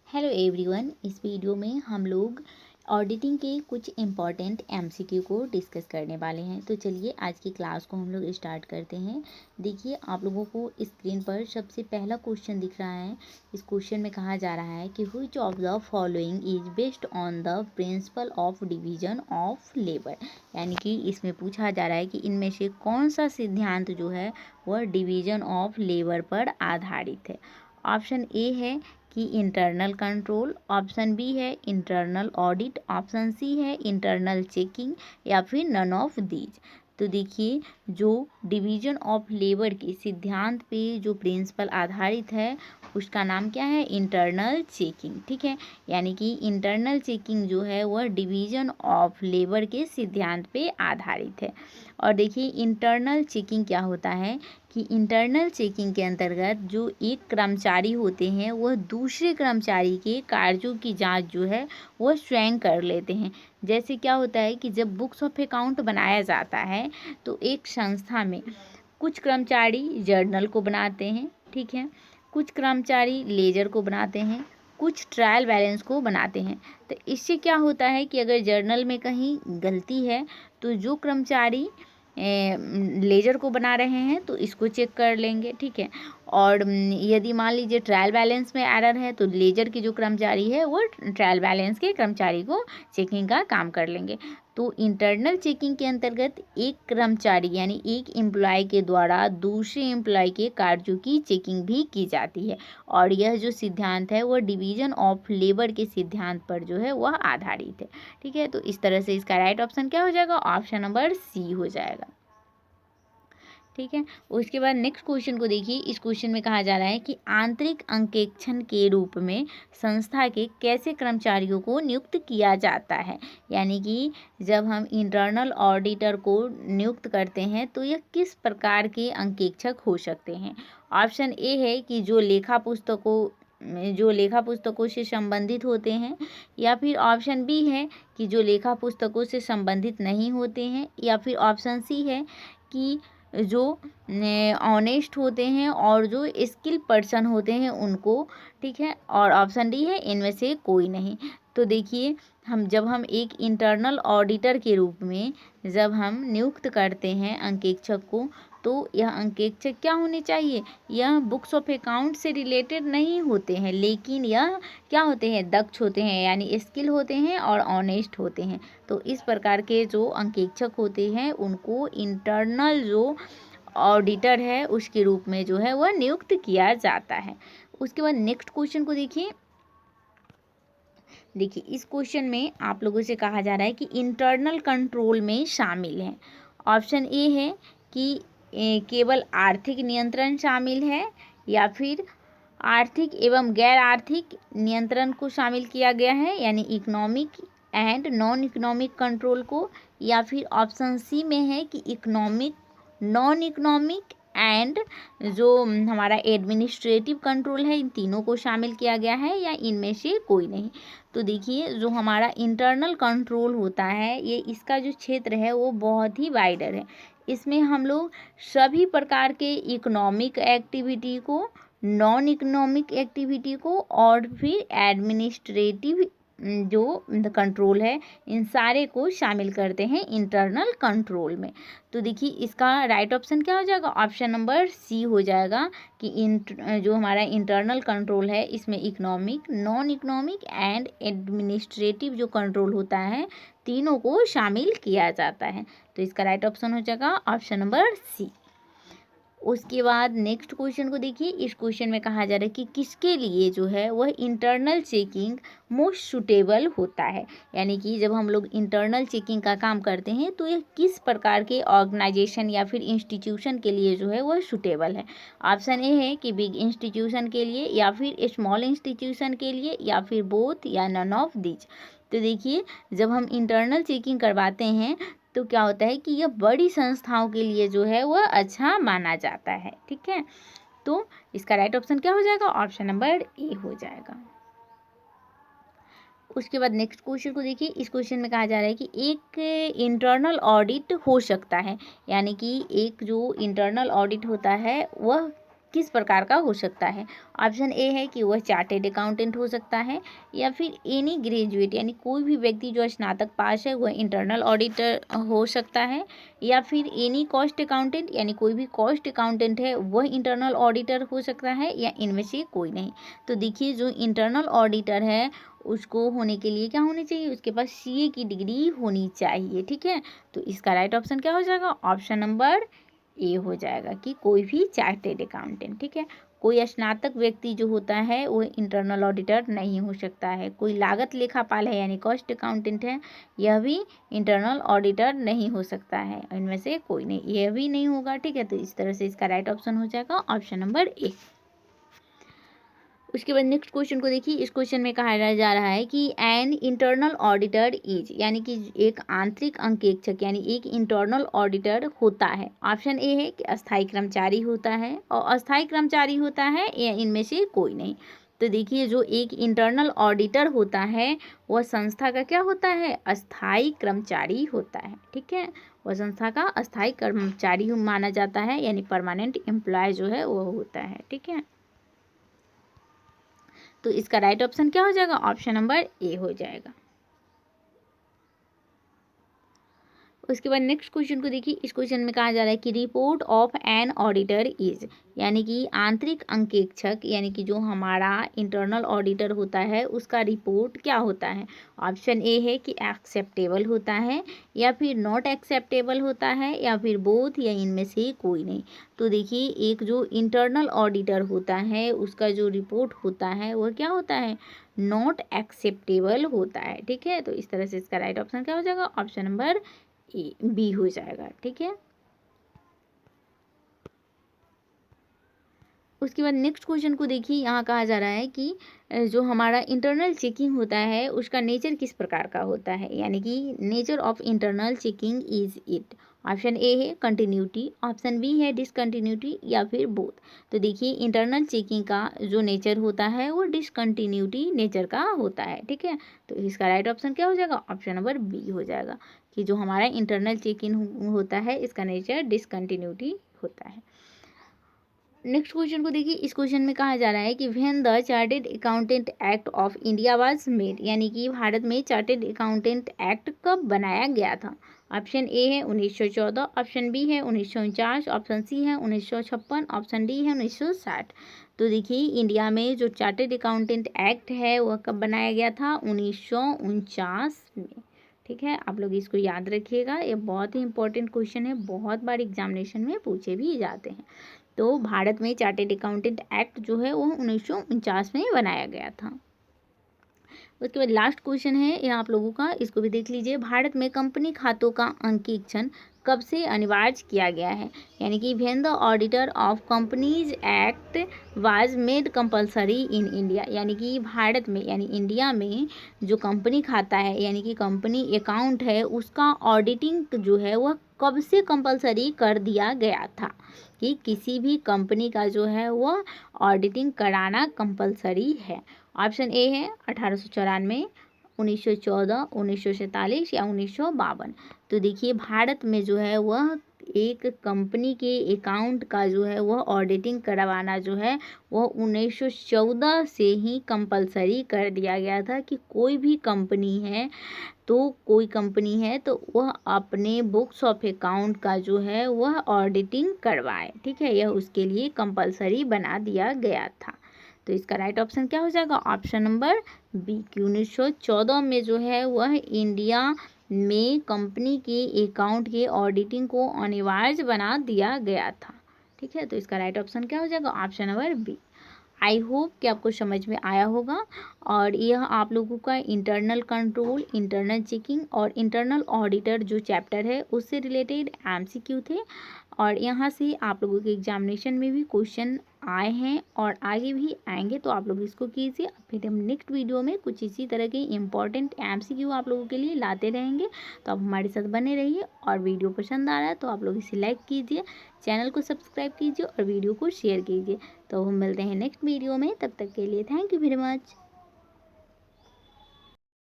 Hello everyone. इस video में हम लोग ऑडिटिंग के कुछ इम्पॉर्टेंट एमसीक्यू को डिस्कस करने वाले हैं। तो चलिए आज की क्लास को हम लोग स्टार्ट करते हैं। देखिए आप लोगों को स्क्रीन पर सबसे पहला क्वेश्चन दिख रहा है। इस क्वेश्चन में कहा जा रहा है कि which of the following is based on the principle of division of labour. यानी कि इसमें पूछा जा रहा है कि इनमें से कौन सा सिद्धांत जो है वह डिवीजन ऑफ लेबर पर आधारित है। ऑप्शन ए है कि इंटरनल कंट्रोल, ऑप्शन बी है इंटरनल ऑडिट, ऑप्शन सी है इंटरनल चेकिंग या फिर नन ऑफ दीज। तो देखिए जो डिवीजन ऑफ लेबर के सिद्धांत पे जो प्रिंसिपल आधारित है उसका नाम क्या है, इंटरनल चेकिंग। ठीक है, यानी कि इंटरनल चेकिंग जो है वह डिवीजन ऑफ लेबर के सिद्धांत पे आधारित है। और देखिए इंटरनल चेकिंग क्या होता है कि इंटरनल चेकिंग के अंतर्गत जो एक कर्मचारी होते हैं वह दूसरे कर्मचारी के कार्यों की जांच जो है वह स्वयं कर लेते हैं। जैसे क्या होता है कि जब बुक्स ऑफ अकाउंट बनाया जाता है तो एक संस्था में कुछ कर्मचारी जर्नल को बनाते हैं, ठीक है, कुछ कर्मचारी लेजर को बनाते हैं, कुछ ट्रायल बैलेंस को बनाते हैं। तो इससे क्या होता है कि अगर जर्नल में कहीं गलती है तो जो कर्मचारी लेजर को बना रहे हैं तो इसको चेक कर लेंगे, ठीक है। और यदि मान लीजिए ट्रायल बैलेंस में एरर है तो लेजर की जो कर्मचारी है वो ट्रायल बैलेंस के कर्मचारी को चेकिंग का काम कर लेंगे। तो इंटरनल चेकिंग के अंतर्गत एक कर्मचारी यानी एक एम्प्लॉय के द्वारा दूसरे एम्प्लॉय के कार्यों की चेकिंग भी की जाती है। और यह जो सिद्धांत है वह डिवीजन ऑफ लेबर के सिद्धांत पर जो है वह आधारित है। ठीक है, तो इस तरह से इसका राइट ऑप्शन क्या हो जाएगा, ऑप्शन नंबर सी हो जाएगा। ठीक है, उसके बाद नेक्स्ट क्वेश्चन को देखिए। इस क्वेश्चन में कहा जा रहा है कि आंतरिक अंकेक्षण के रूप में संस्था के कैसे कर्मचारियों को नियुक्त किया जाता है। यानी कि जब हम इंटरनल ऑडिटर को नियुक्त करते हैं तो यह किस प्रकार के अंकेक्षक हो सकते हैं। ऑप्शन ए है कि जो लेखा पुस्तकों से संबंधित होते हैं, या फिर ऑप्शन बी है कि जो लेखा पुस्तकों से संबंधित नहीं होते हैं, या फिर ऑप्शन सी है कि जो ऑनेस्ट होते हैं और जो स्किल पर्सन होते हैं उनको, ठीक है। और ऑप्शन डी है इनमें से कोई नहीं। तो देखिए जब हम एक इंटरनल ऑडिटर के रूप में जब हम नियुक्त करते हैं अंकेक्षक को, तो यह अंकेक्षक क्या होने चाहिए, यह बुक्स ऑफ अकाउंट से रिलेटेड नहीं होते हैं, लेकिन यह क्या होते हैं, दक्ष होते हैं यानी स्किल होते हैं और ऑनेस्ट होते हैं। तो इस प्रकार के जो अंकेक्षक होते हैं उनको इंटरनल जो ऑडिटर है उसके रूप में जो है वह नियुक्त किया जाता है। उसके बाद नेक्स्ट क्वेश्चन को देखिए। इस क्वेश्चन में आप लोगों से कहा जा रहा है कि इंटरनल कंट्रोल में शामिल है। ऑप्शन ए है कि केवल आर्थिक नियंत्रण शामिल है, या फिर आर्थिक एवं गैर आर्थिक नियंत्रण को शामिल किया गया है यानी economic and non economic control को, या फिर ऑप्शन सी में है कि इकोनॉमिक, नॉन इकोनॉमिक एंड जो हमारा एडमिनिस्ट्रेटिव कंट्रोल है इन तीनों को शामिल किया गया है, या इनमें से कोई नहीं। तो देखिए जो हमारा इंटरनल कंट्रोल होता है ये इसका जो क्षेत्र है वो बहुत ही वाइडर है। इसमें हम लोग सभी प्रकार के इकोनॉमिक एक्टिविटी को, नॉन इकोनॉमिक एक्टिविटी को और फिर एडमिनिस्ट्रेटिव जो कंट्रोल है इन सारे को शामिल करते हैं इंटरनल कंट्रोल में। तो देखिए इसका राइट ऑप्शन क्या हो जाएगा, ऑप्शन नंबर सी हो जाएगा कि जो हमारा इंटरनल कंट्रोल है इसमें economic, non economic and administrative जो कंट्रोल होता है तीनों को शामिल किया जाता है। तो इसका राइट ऑप्शन हो जाएगा ऑप्शन नंबर सी। उसके बाद नेक्स्ट क्वेश्चन को देखिए। इस क्वेश्चन में कहा जा रहा है कि किसके लिए जो है वह इंटरनल चेकिंग मोस्ट सुटेबल होता है। यानी कि जब हम लोग इंटरनल चेकिंग का काम करते हैं तो यह किस प्रकार के ऑर्गेनाइजेशन या फिर इंस्टीट्यूशन के लिए जो है वह सुटेबल है। ऑप्शन ए है कि बिग इंस्टीट्यूशन के लिए, या फिर स्मॉल इंस्टीट्यूशन के लिए, या फिर बोथ, या नन ऑफ दीज। तो देखिए जब हम इंटरनल चेकिंग करवाते हैं तो क्या होता है कि यह बड़ी संस्थाओं के लिए जो है वह अच्छा माना जाता है, ठीक है। तो इसका राइट ऑप्शन क्या हो जाएगा, ऑप्शन नंबर ए हो जाएगा। उसके बाद नेक्स्ट क्वेश्चन को देखिए। इस क्वेश्चन में कहा जा रहा है कि एक इंटरनल ऑडिट हो सकता है, यानी कि एक जो इंटरनल ऑडिट होता है वह किस प्रकार का हो सकता है। ऑप्शन ए है कि वह चार्टेड अकाउंटेंट हो सकता है, या फिर एनी ग्रेजुएट यानी कोई भी व्यक्ति जो स्नातक पास है वह इंटरनल ऑडिटर हो सकता है, या फिर एनी कॉस्ट अकाउंटेंट यानी कोई भी कॉस्ट अकाउंटेंट है वह इंटरनल ऑडिटर हो सकता है, या इनमें से कोई नहीं। तो देखिए जो इंटरनल ऑडिटर है उसको होने के लिए क्या होनी चाहिए, उसके पास सीए की डिग्री होनी चाहिए। ठीक है, तो इसका राइट ऑप्शन क्या हो जाएगा, ऑप्शन नंबर ए हो जाएगा कि कोई भी चार्टेड अकाउंटेंट। ठीक है, कोई स्नातक व्यक्ति जो होता है वो इंटरनल ऑडिटर नहीं हो सकता है। कोई लागत लेखापाल है यानी कॉस्ट अकाउंटेंट है, यह भी इंटरनल ऑडिटर नहीं हो सकता है। इनमें से कोई नहीं, यह भी नहीं होगा। ठीक है, तो इस तरह से इसका राइट ऑप्शन हो जाएगा ऑप्शन नंबर ए। उसके बाद नेक्स्ट क्वेश्चन को देखिए। इस क्वेश्चन में कहा जा रहा है कि एन इंटरनल ऑडिटर इज, यानी कि एक आंतरिक अंकेक्षक यानी एक इंटरनल ऑडिटर होता है। ऑप्शन ए है कि अस्थायी कर्मचारी होता है, और अस्थायी कर्मचारी होता है, या इनमें से कोई नहीं। तो देखिए जो एक इंटरनल ऑडिटर होता है वह संस्था का क्या होता है, अस्थायी कर्मचारी होता है। ठीक है, वह संस्था का अस्थायी कर्मचारी माना जाता है, यानी परमानेंट एम्प्लॉय जो है वो होता है। ठीक है, तो इसका राइट ऑप्शन क्या हो जाएगा, ऑप्शन नंबर ए हो जाएगा। उसके बाद नेक्स्ट क्वेश्चन को देखिए। इस क्वेश्चन में कहा जा रहा है कि report of an auditor is, यानी कि आंतरिक अंकेक्षक यानी कि जो हमारा इंटरनल ऑडिटर होता है उसका रिपोर्ट क्या होता है। ऑप्शन ए है कि एक्सेप्टेबल होता है, या फिर नॉट एक्सेप्टेबल होता है, या फिर बोथ, या इनमें से कोई नहीं। तो देखिए एक जो इंटरनल ऑडिटर होता है उसका जो रिपोर्ट होता है वह क्या होता है, नॉट एक्सेप्टेबल होता है। ठीक है, तो इस तरह से इसका राइट ऑप्शन क्या हो जाएगा, ऑप्शन नंबर बी हो जाएगा। ठीक है, उसके बाद नेक्स्ट क्वेश्चन को देखिए। यहाँ कहा जा रहा है कि जो हमारा इंटरनल चेकिंग होता है उसका नेचर किस प्रकार का होता है, यानी कि nature of internal checking is it. Option A है कंटिन्यूटी, ऑप्शन बी है डिसकंटिन्यूटी, या फिर बोथ। तो देखिए इंटरनल चेकिंग का जो नेचर होता है वो डिसकंटिन्यूटी नेचर का होता है। ठीक है, तो इसका राइट ऑप्शन क्या हो जाएगा, ऑप्शन नंबर बी हो जाएगा कि जो हमारा इंटरनल चेकिंग होता है इसका नेचर डिसकंटिन्यूटी होता है। नेक्स्ट क्वेश्चन को देखिए। इस क्वेश्चन में कहा जा रहा है कि when the chartered accountant act of India was made, यानी कि भारत में चार्टेड अकाउंटेंट एक्ट कब बनाया गया था। ऑप्शन ए है 1914, ऑप्शन बी है 1949, ऑप्शन सी है 1956, ऑप्शन डी है 1960। तो देखिए इंडिया में जो चार्टेड अकाउंटेंट एक्ट है वह कब बनाया गया था, 1949 में। ठीक है, आप लोग इसको याद रखिएगा, ये बहुत ही इंपॉर्टेंट क्वेश्चन है, बहुत बार एग्जामिनेशन में पूछे भी जाते हैं। तो भारत में चार्टेड अकाउंटेंट एक्ट जो है वो 1949 में बनाया गया था। उसके बाद लास्ट क्वेश्चन है ये आप लोगों का, इसको भी देख लीजिए। भारत में कंपनी खातों का अंकेक्षण कब से अनिवार्य किया गया है, यानी कि when the auditor of companies act was made compulsory in India, यानी कि भारत में यानी इंडिया में जो कंपनी खाता है यानी कि कंपनी अकाउंट है उसका ऑडिटिंग जो है वह कब से कंपलसरी कर दिया गया था, कि किसी भी कंपनी का जो है वह ऑडिटिंग कराना कंपलसरी है। ऑप्शन ए है 1894, 1914, 1947 या 1952। तो देखिए भारत में जो है वह एक कंपनी के अकाउंट का जो है वह ऑडिटिंग करवाना जो है वह 1914 से ही कंपलसरी कर दिया गया था, कि कोई भी कंपनी है तो वह अपने बुक्स ऑफ अकाउंट का जो है वह ऑडिटिंग करवाए। ठीक है, यह उसके लिए कंपलसरी बना दिया गया था। तो इसका राइट ऑप्शन क्या हो जाएगा, ऑप्शन नंबर बी कि 1914 में जो है वह इंडिया में कंपनी के अकाउंट के ऑडिटिंग को अनिवार्य बना दिया गया था। ठीक है, तो इसका राइट ऑप्शन क्या हो जाएगा, option number B. I hope कि आपको समझ में आया होगा, और यह आप लोगों का इंटरनल कंट्रोल, इंटरनल चेकिंग और इंटरनल ऑडिटर जो चैप्टर है उससे रिलेटेड एमसीक्यू थे, और यहाँ से आप लोगों के एग्जामिनेशन में भी क्वेश्चन आए हैं और आगे भी आएंगे, तो आप लोग इसको कीजिए। फिर हम नेक्स्ट वीडियो में कुछ इसी तरह के इम्पॉर्टेंट एमसीक्यू आप लोगों के लिए लाते रहेंगे, तो आप हमारे साथ बने रहिए। और वीडियो पसंद आ रहा है तो आप लोग इसे लाइक कीजिए, चैनल को सब्सक्राइब कीजिए और वीडियो को शेयर कीजिए। तो हम मिलते हैं नेक्स्ट वीडियो में, तब तक के लिए थैंक यू वेरी मच।